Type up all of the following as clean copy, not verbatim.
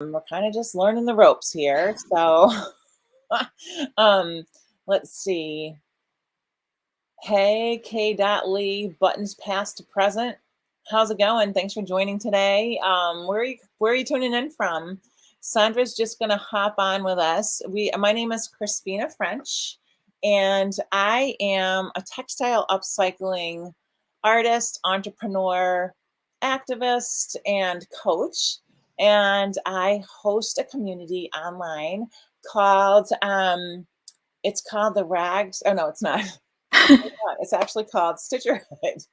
We're kind of just learning the ropes here. So let's see. Hey, K. Lee, buttons past to present. How's it going? Thanks for joining today. Where are you tuning in from? Sandra's just gonna hop on with us. My name is Crispna French, and I am a textile upcycling artist, entrepreneur, activist, and coach. And I host a community online called it's called the Rags. Oh no, it's not. It's actually called StitcherHood.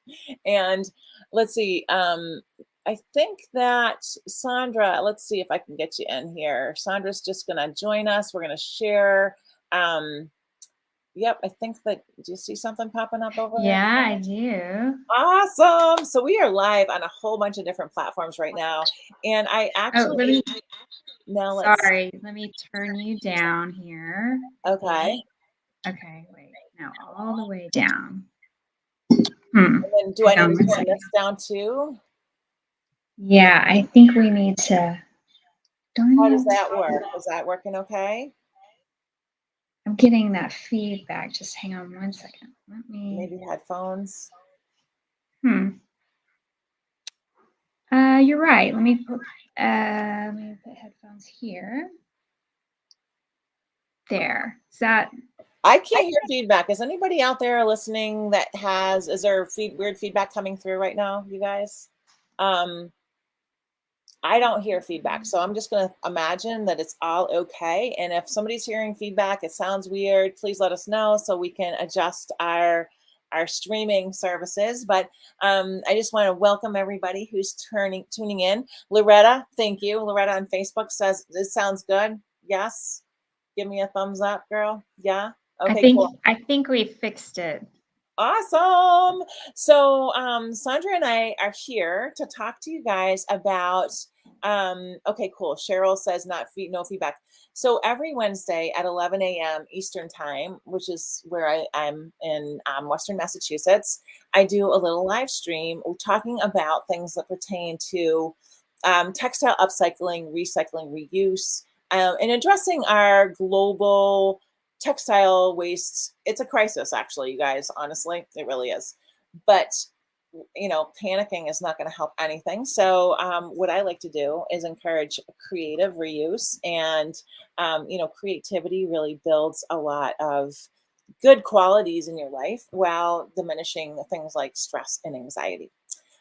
And let's see. I think that Sandra, let's see if I can get you in here. Sandra's just going to join us. We're going to share. Yep, I think that, do you see something popping up over there? Yeah, I do. Awesome. So we are live on a whole bunch of different platforms right now. And I actually, sorry, let me turn you down here. Okay. Okay, wait, now all the way down. And then do I need to turn this down too? Yeah, I think we need to. How does that work? Is that working okay? I'm getting that feedback. Just hang on 1 second. Let me. Maybe headphones. You're right. Let me put headphones here. There. Is that? I can't hear feedback. Is anybody out there listening that has? Is there weird feedback coming through right now, you guys? I don't hear feedback, so I'm just going to imagine that it's all okay. And if somebody's hearing feedback, it sounds weird, please let us know so we can adjust our streaming services. But I just want to welcome everybody who's tuning in. Loretta, thank you. Loretta on Facebook says this sounds good. Yes. Give me a thumbs up, girl. Yeah. Okay, cool. I think we fixed it. Awesome. So Sandra and I are here to talk to you guys about, okay, cool. Cheryl says no feedback. So every Wednesday at 11 a.m. Eastern time, which is where I'm in Western Massachusetts, I do a little live stream talking about things that pertain to textile upcycling, recycling, reuse, and addressing our global textile waste. It's a crisis, actually, you guys. Honestly, it really is. But panicking is not going to help anything. So what I like to do is encourage creative reuse, and creativity really builds a lot of good qualities in your life while diminishing things like stress and anxiety.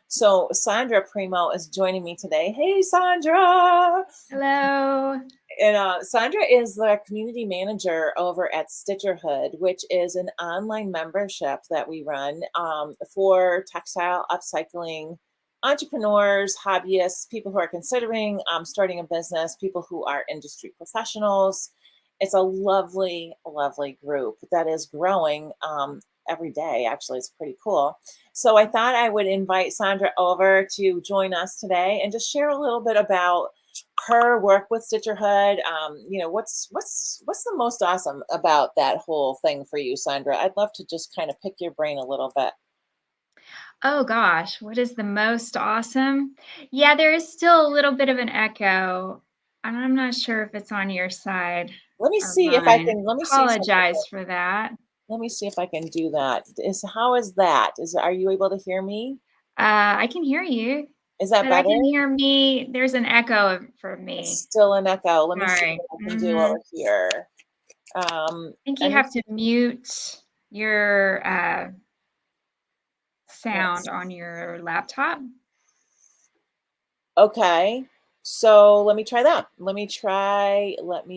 So Sandra Primo is joining me today. Hey, Sandra. Hello. And Sandra is the community manager over at StitcherHood, which is an online membership that we run for textile upcycling entrepreneurs, hobbyists, people who are considering starting a business, people who are industry professionals. It's a lovely, lovely group that is growing every day. Actually, it's pretty cool. So I thought I would invite Sandra over to join us today and just share a little bit about her work with StitcherHood. What's the most awesome about that whole thing for you, Sandra? I'd love to just kind of pick your brain a little bit. Oh gosh, what is the most awesome? Yeah, there is still a little bit of an echo, and I'm not sure if it's on your side. Let me see if I can. Let me apologize for that. Let me see if I can do that. How is that? Are you able to hear me? I can hear you. Is that better? I can hear me. There's an echo for me. It's still an echo. Let me see what I can do over here. I think you have to mute your sound on your laptop. Okay. So let me try that. Let me try that.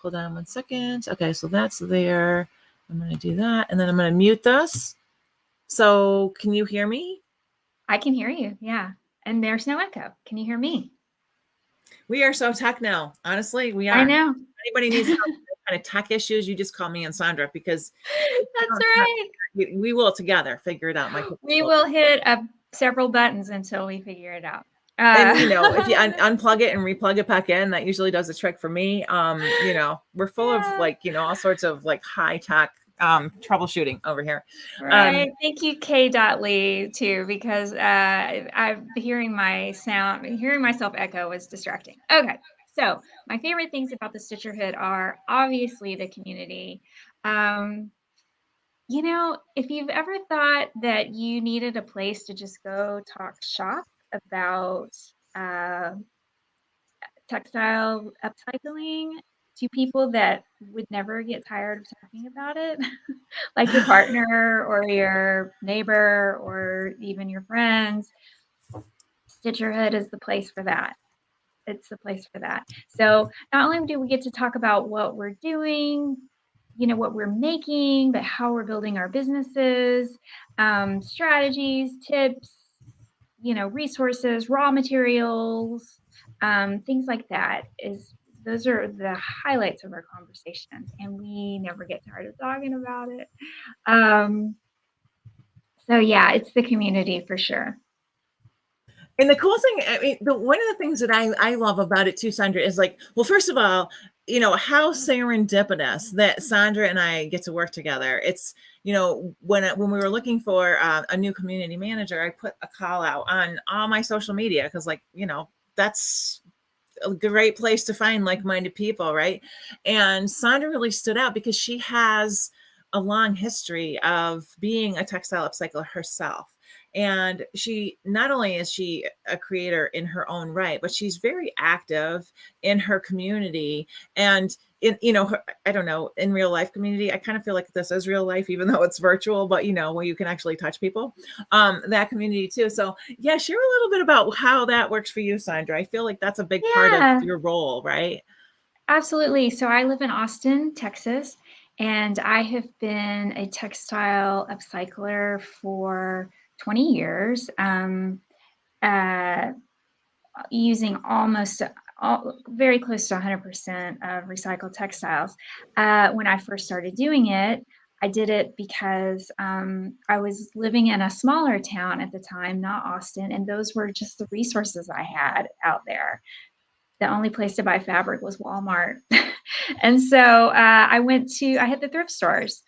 Hold on 1 second. Okay, so that's there. I'm going to do that. And then I'm going to mute this. So can you hear me? I can hear you. Yeah. And there's no echo. Can you hear me? We are so tech now. Honestly, we are. I know. If anybody needs some kind of tech issues, you just call me and Sandra, because that's right. We will together figure it out. We will hit several buttons until we figure it out. And if you unplug it and replug it back in, that usually does the trick for me. We're full of all sorts of high tech troubleshooting over here. Right. Thank you, K. Lee, too, because I'm hearing hearing myself echo was distracting. Okay. So my favorite things about the StitcherHood are obviously the community. If you've ever thought that you needed a place to just go talk shop about uh, textile upcycling to people that would never get tired of talking about it, like your partner or your neighbor or even your friends, StitcherHood is the place for that. It's the place for that. So not only do we get to talk about what we're doing, what we're making, but how we're building our businesses, strategies, tips, resources, raw materials, things like that. Those are the highlights of our conversations, and we never get tired of talking about it. So yeah, it's the community for sure. And the cool thing, I mean, one of the things that I love about it too, Sandra, is like, well, first of all, how serendipitous that Sandra and I get to work together. It's, when we were looking for a new community manager, I put a call out on all my social media because, like, that's a great place to find like-minded people, right? And Sandra really stood out because she has a long history of being a textile upcycler herself. And she not only is she a creator in her own right, but she's very active in her community. And in I don't know, in real life community, I kind of feel like this is real life, even though it's virtual, but where you can actually touch people, that community too. So yeah, share a little bit about how that works for you, Sandra. I feel like that's a big part of Yeah, your role, right? absolutely. So I live in Austin, Texas, and I have been a textile upcycler for 20 years, uh, using very close to 100% of recycled textiles. When I first started doing it, I did it because I was living in a smaller town at the time, not Austin, and those were just the resources I had out there. The only place to buy fabric was Walmart. And so I hit the thrift stores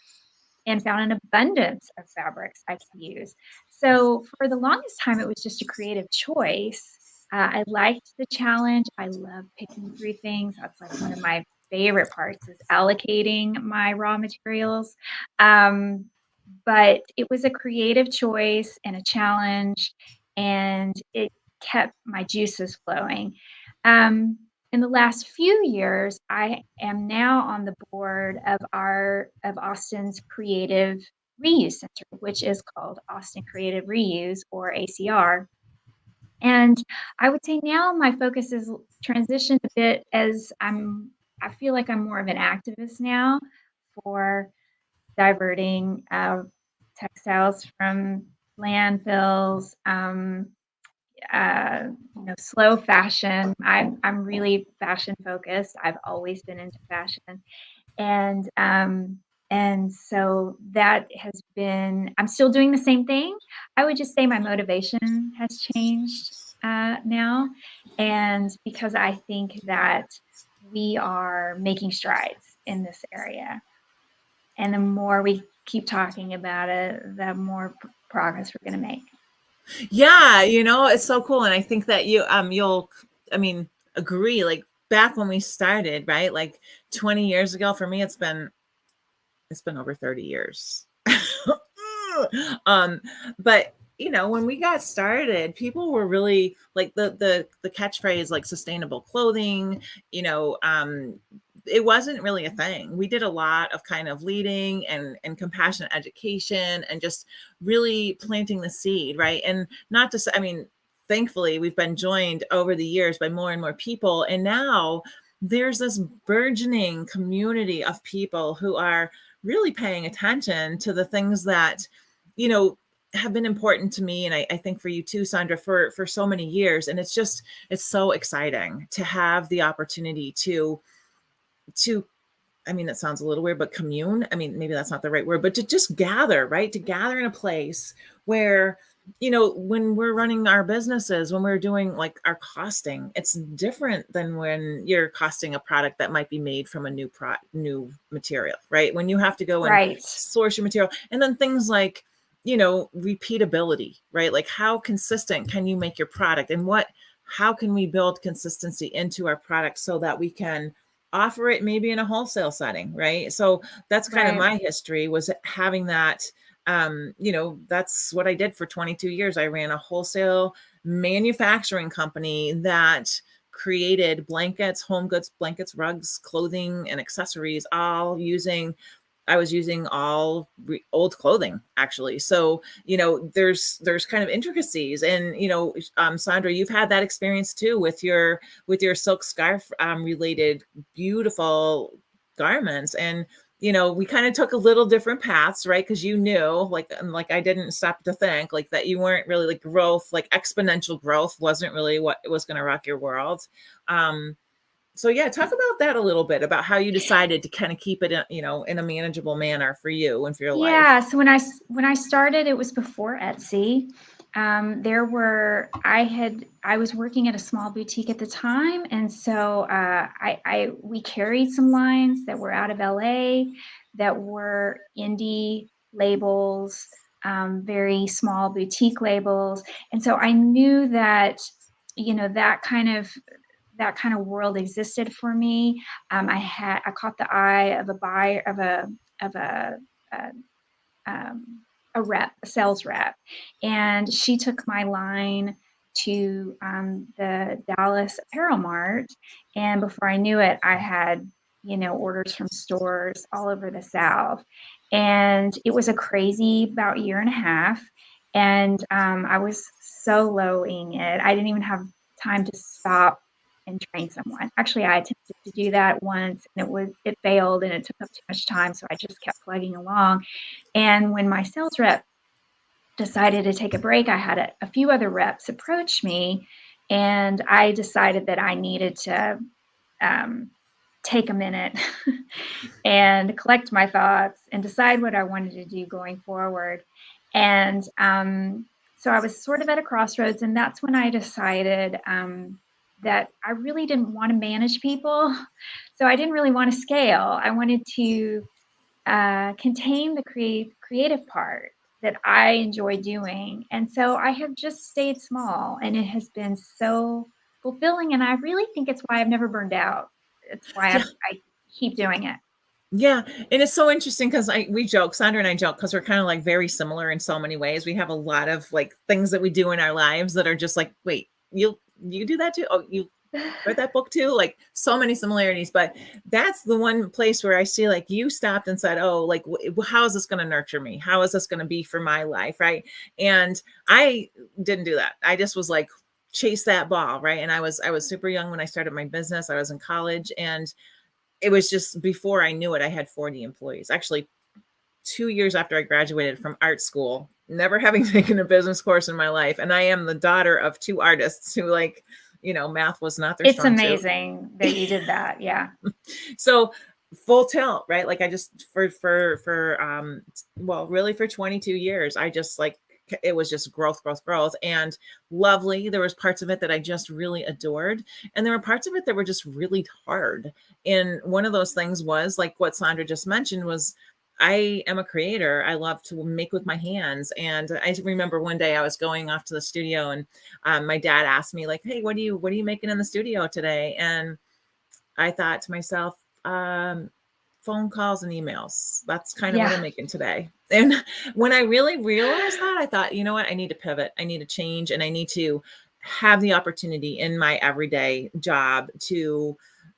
and found an abundance of fabrics I could use. So for the longest time, it was just a creative choice. I liked the challenge. I love picking through things. That's like one of my favorite parts is allocating my raw materials. But it was a creative choice and a challenge, and it kept my juices flowing. In the last few years, I am now on the board of Austin's Creative Reuse Center, which is called Austin Creative Reuse, or ACR. And I would say now my focus is transitioned a bit as I feel like I'm more of an activist now for diverting textiles from landfills, slow fashion. I'm really fashion focused. I've always been into fashion, and so that has been. I'm still doing the same thing. I would just say my motivation has changed now, and because I think that we are making strides in this area, and the more we keep talking about it, the more progress we're going to make. Yeah, it's so cool. And I think that you'll, I mean, agree, like back when we started, right? Like 20 years ago, for me, it's been over 30 years. um, but when we got started, people were really like the catchphrase like sustainable clothing, it wasn't really a thing. We did a lot of kind of leading and compassionate education and just really planting the seed, right? And not to say, I mean, thankfully we've been joined over the years by more and more people. And now there's this burgeoning community of people who are really paying attention to the things that, have been important to me. And I think for you too, Sandra, for so many years. And it's so exciting to have the opportunity to I mean, that sounds a little weird, but commune. I mean, maybe that's not the right word, but to just gather, right? To gather in a place where when we're running our businesses, when we're doing like our costing, it's different than when you're costing a product that might be made from a new material, right? When you have to go and Right. source your material, and then things like, repeatability, right? Like how consistent can you make your product, and how can we build consistency into our product so that we can offer it maybe in a wholesale setting, right? So that's kind of Right. my history, was having that. That's what I did for 22 years. I ran a wholesale manufacturing company that created blankets, home goods, blankets, rugs, clothing, and accessories, all using I was using all old clothing, actually. So, there's kind of intricacies, and Sandra, you've had that experience too with your silk scarf related beautiful garments, and we kind of took a little different paths, right? Because like I didn't stop to think like that you weren't really like growth, like exponential growth wasn't really what was going to rock your world. Um, so yeah, talk about that a little bit, about how you decided to kind of keep it, in a manageable manner for you and for your life. Yeah. So when I started, it was before Etsy. I was working at a small boutique at the time, and so we carried some lines that were out of LA, that were indie labels, very small boutique labels, and so I knew that that kind of world existed for me. I caught the eye of a buyer of a um, a sales rep, and she took my line to the Dallas Apparel Mart. And before I knew it, I had orders from stores all over the South, and it was a crazy about year and a half. And I was soloing it. I didn't even have time to stop and train someone. Actually, I attempted to do that once, and it failed, and it took up too much time, so I just kept plugging along. And when my sales rep decided to take a break, I had a few other reps approach me, and I decided that I needed to um, take a minute and collect my thoughts and decide what I wanted to do going forward. And so I was sort of at a crossroads, and that's when I decided that I really didn't want to manage people. So I didn't really want to scale. I wanted to contain the creative part that I enjoy doing. And so I have just stayed small, and it has been so fulfilling. And I really think it's why I've never burned out. It's why Yeah. I keep doing it. Yeah, and it's so interesting because we joke, Sandra and I joke, because we're kind of like very similar in so many ways. We have a lot of like things that we do in our lives that are just like, wait, you do that too? Oh, you read that book too? Like so many similarities, but that's the one place where I see like you stopped and said, oh, like how is this going to nurture me? How is this going to be for my life, right? And I didn't do that. I just was like chase that ball, right? And I was super young when I started my business. I was in college, and it was just before I knew it, I had 40 employees. Actually, 2 years after I graduated from art school, never having taken a business course in my life. And I am the daughter of two artists who, like, math was not their It's strong suit. amazing that you did that. Yeah. So full tilt, right? Like I just well, really for 22 years, I just like it was just growth, growth, growth, and lovely. There was parts of it that I just really adored, and there were parts of it that were just really hard. And one of those things was like what Sandra just mentioned was I am a creator. I love to make with my hands. And I remember one day I was going off to the studio, and my dad asked me like, "Hey, what are you making in the studio today?" And I thought to myself, phone calls and emails. That's kind of what Yeah. I'm making today. And when I really realized that, I thought, you know what? I need to pivot. I need to change, and I need to have the opportunity in my everyday job to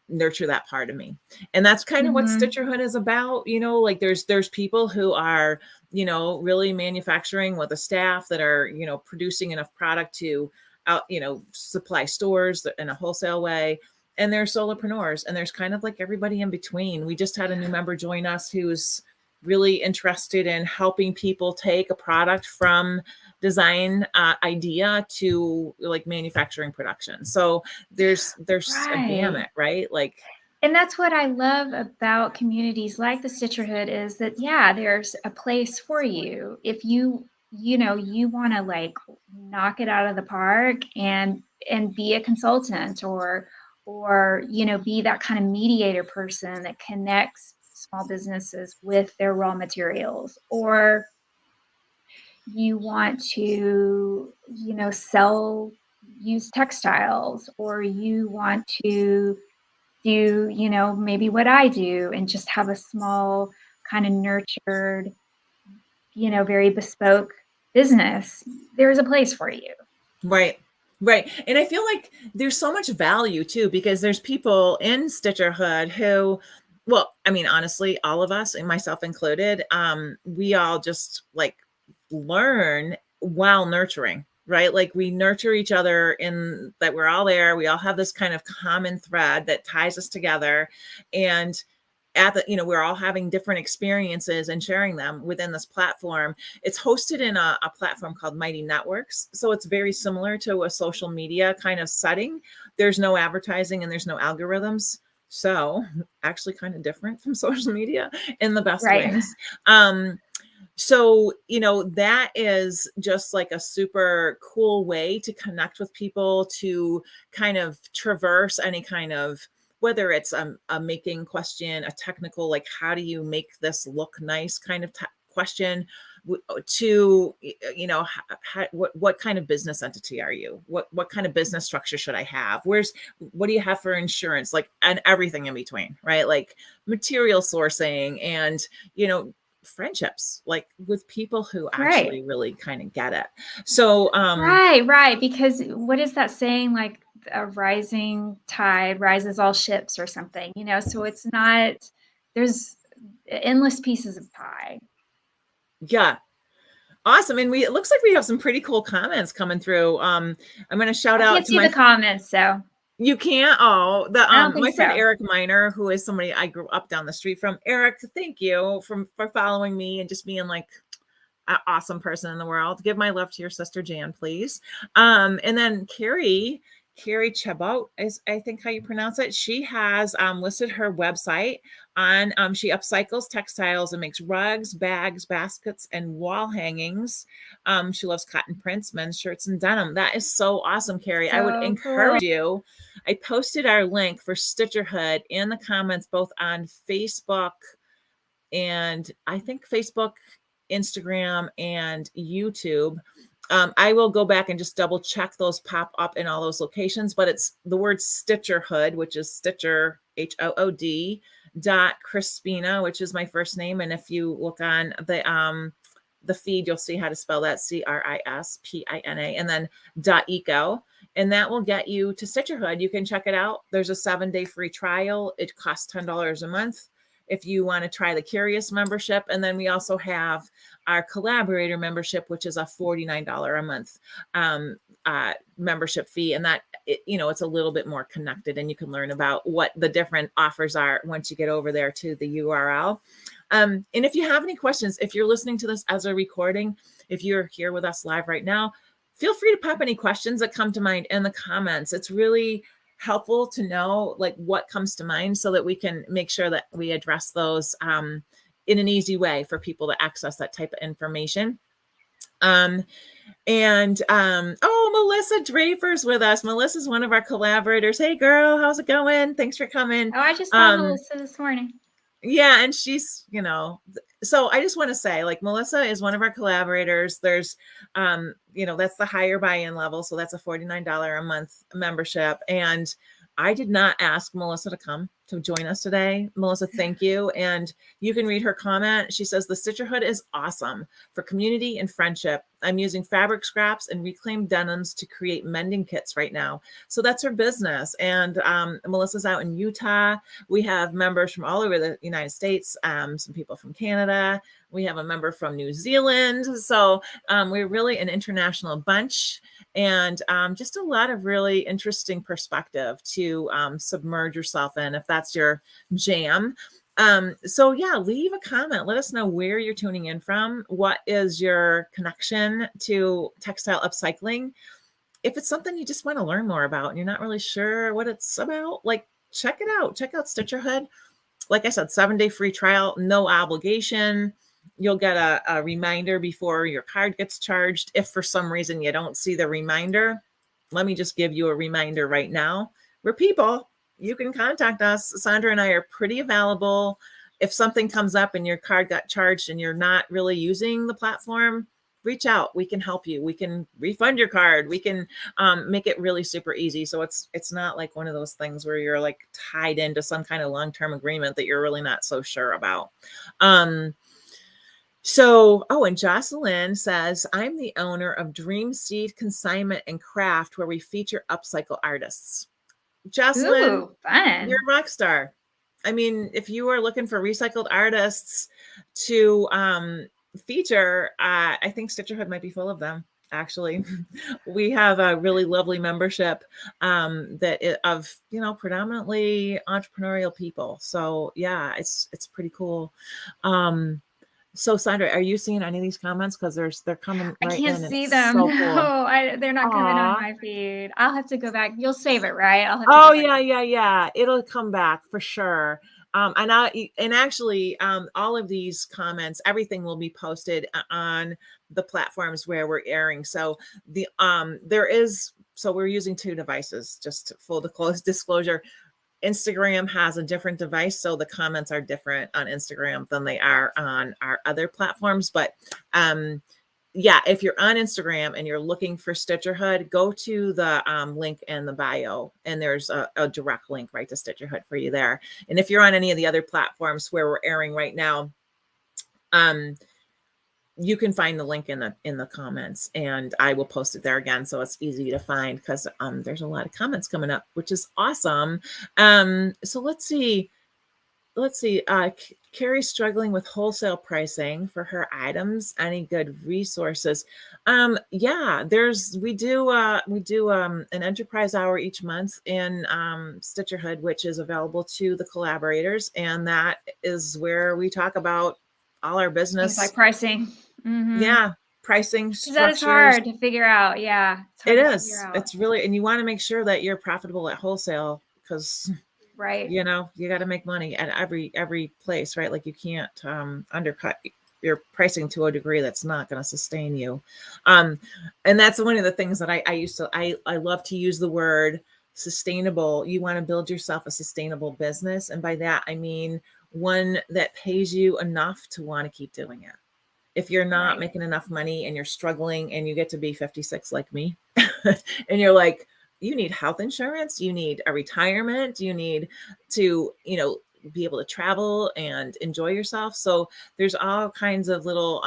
nurture that part of me. And that's kind of what Hmm. StitcherHood is about. Like there's people who are, really manufacturing with a staff that are, producing enough product to out, supply stores in a wholesale way, and they're solopreneurs, and there's kind of like everybody in between. We just had a new member join us who's really interested in helping people take a product from design idea to like manufacturing production. So there's a Right. gamut, right? Like And that's what I love about communities like the StitcherHood, is that, yeah, there's a place for you. If you want to like knock it out of the park and be a consultant or be that kind of mediator person that connects small businesses with their raw materials, or you want to sell used textiles, or you want to do maybe what I do and just have a small kind of nurtured, very bespoke business. There's a place for you. Right. Right. And I feel like there's so much value too, because there's people in StitcherHood who, well, I mean, honestly, all of us, and myself included, we all just like learn while nurturing, right? Like we nurture each other in that we're all there. We all have this kind of common thread that ties us together. And at the, we're all having different experiences and sharing them within this platform. It's hosted in a platform called Mighty Networks. So it's very similar to a social media kind of setting. There's no advertising and there's no algorithms. So actually kind of different from social media in the best Right. ways. So, that is just like a super cool way to connect with people, to kind of traverse any kind of, whether it's a making question, a technical, like, how do you make this look nice kind of question, to, what kind of business entity are you? What kind of business structure should I have? What do you have for insurance? Like, and everything in between, right? Like material sourcing and, friendships, like with people who Right. actually really kind of get it. So, Right. Because what is that saying? Like a rising tide rises all ships or something, so it's not, there's endless pieces of pie. yeah, awesome. And it looks like we have some pretty cool comments coming through. I'm going to shout I out can't to see the comments, so you can't. Oh, I don't think my friend so. Eric Miner, who is somebody I grew up down the street from. Eric, thank you for following me and just being like an awesome person in the world. Give my love to your sister Jan, please. And then Carrie Chabot is, I think, how you pronounce it. She has listed her website on, she upcycles textiles and makes rugs, bags, baskets, and wall hangings. She loves cotton prints, men's shirts, and denim. That is so awesome, Carrie. I would So cool. encourage you. I posted our link for StitcherHood in the comments, both on Facebook and I think Facebook, Instagram, and YouTube. I will go back and just double check those pop up in all those locations, but it's the word StitcherHood, which is Stitcher, HOOD, Crispna, which is my first name. And if you look on the feed, you'll see how to spell that, CRISPINA, and then .eco. And that will get you to StitcherHood. You can check it out. There's a 7-day free trial. It costs $10 a month if you want to try the Curious membership. And then we also have our Collaborator membership, which is a $49 a month membership fee. And that, it's a little bit more connected, and you can learn about what the different offers are once you get over there to the URL. And if you have any questions, if you're listening to this as a recording, if you're here with us live right now, feel free to pop any questions that come to mind in the comments. It's really helpful to know like what comes to mind so that we can make sure that we address those in an easy way for people to access that type of information. Oh, Melissa Draper's with us. Melissa's one of our collaborators. Hey girl, how's it going? Thanks for coming. Oh, I just saw Melissa this morning. Yeah, and she's, so I just want to say, like, Melissa is one of our collaborators. There's, that's the higher buy-in level. So that's a $49 a month membership. And I did not ask Melissa to come to join us today. Melissa, thank you. And you can read her comment. She says, the StitcherHood is awesome for community and friendship. I'm using fabric scraps and reclaimed denims to create mending kits right now. So that's her business. And Melissa's out in Utah. We have members from all over the United States, some people from Canada. We have a member from New Zealand. So we're really an international bunch, and just a lot of really interesting perspective to submerge yourself in if that's your jam. So yeah, leave a comment. Let us know where you're tuning in from. What is your connection to textile upcycling? If it's something you just want to learn more about and you're not really sure what it's about, like, check it out. Check out StitcherHood. Like I said, 7-day free trial, no obligation. you'll get a reminder before your card gets charged. If for some reason you don't see the reminder, let me just give you a reminder right now. We're people. You can contact us. Sandra and I are pretty available. If something comes up and your card got charged and you're not really using the platform, reach out. We can help you. We can refund your card. We can make it really super easy. So it's not like one of those things where you're like tied into some kind of long-term agreement that you're really not so sure about. And Jocelyn says, I'm the owner of Dream Seed Consignment and Craft, where we feature upcycle artists. Jocelyn, Ooh, fun. you're a rock star. I mean, if you are looking for recycled artists to feature, I think StitcherHood might be full of them. Actually, we have a really lovely membership of predominantly entrepreneurial people. So yeah, it's pretty cool. So Sandra, are you seeing any of these comments? Because they're coming I right can't in, and see it's them. so cool. No, they're not coming on Aw. my feed. I'll have to go back. You'll save it, right? I'll have to Oh go back. yeah. It'll come back for sure. And actually, all of these comments, everything will be posted on the platforms where we're airing. So we're using two devices, just full disclosure. Instagram has a different device, so the comments are different on Instagram than they are on our other platforms. But yeah, if you're on Instagram and you're looking for StitcherHood, go to the link in the bio, and there's a direct link right to StitcherHood for you there. And if you're on any of the other platforms where we're airing right now, you can find the link in the comments, and I will post it there again, so it's easy to find, because there's a lot of comments coming up, which is awesome. So let's see. Carrie's struggling with wholesale pricing for her items. Any good resources? Yeah, we do an enterprise hour each month in StitcherHood, which is available to the collaborators, and that is where we talk about all our business. Things like pricing. Yeah, pricing Because that is structures. hard to figure out. Yeah, it's hard It to is. figure out. It's really, and you want to make sure that you're profitable at wholesale, because Right. you got to make money at every place, right? Like you can't undercut your pricing to a degree that's not going to sustain you. And that's one of the things that I love to use the word sustainable. You want to build yourself a sustainable business, and by that I mean one that pays you enough to want to keep doing it. If you're not making enough money and you're struggling and you get to be 56 like me, and you're like, you need health insurance, you need a retirement, you need to, be able to travel and enjoy yourself. So there's all kinds of little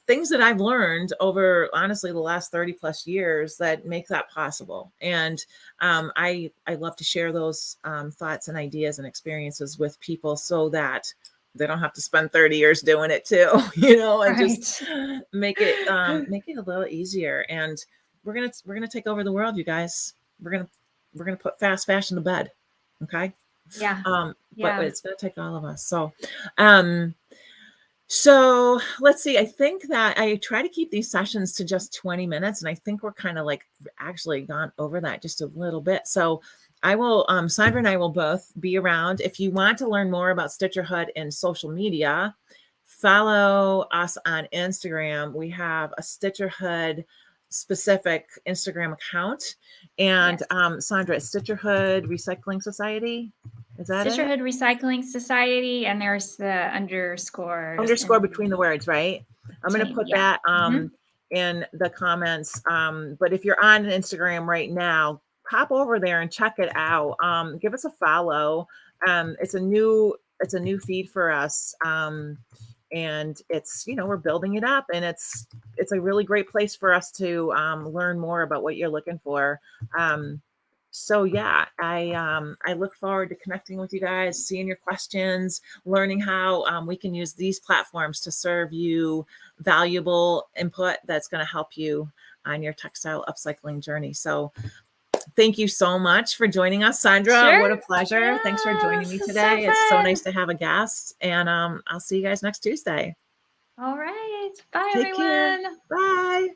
things that I've learned over, honestly, the last 30 plus years that make that possible. And I love to share those thoughts and ideas and experiences with people, so that they don't have to spend 30 years doing it too, and just make it a little easier. And we're gonna take over the world, you guys. We're gonna put fast fashion to bed. Okay. Yeah. But it's gonna take all of us. So let's see. I think that I try to keep these sessions to just 20 minutes, and I think we're kind of like actually gone over that just a little bit. So I will, Sandra and I will both be around. If you want to learn more about StitcherHood and social media, follow us on Instagram. We have a StitcherHood specific Instagram account, and Sandra, StitcherHood Recycling Society. Is that StitcherHood Recycling Society, and there's the underscore between the words, right? I'm going to put that in the comments. But if you're on Instagram right now, pop over there and check it out. Give us a follow. It's a new feed for us. And it's, we're building it up, and it's a really great place for us to learn more about what you're looking for. So yeah, I look forward to connecting with you guys, seeing your questions, learning how we can use these platforms to serve you valuable input that's going to help you on your textile upcycling journey. So thank you so much for joining us, Sandra. Sure. What a pleasure. Yeah, thanks for joining me today. It's so nice to have a guest, and I'll see you guys next Tuesday. All right. Bye, Take everyone. Care. Bye.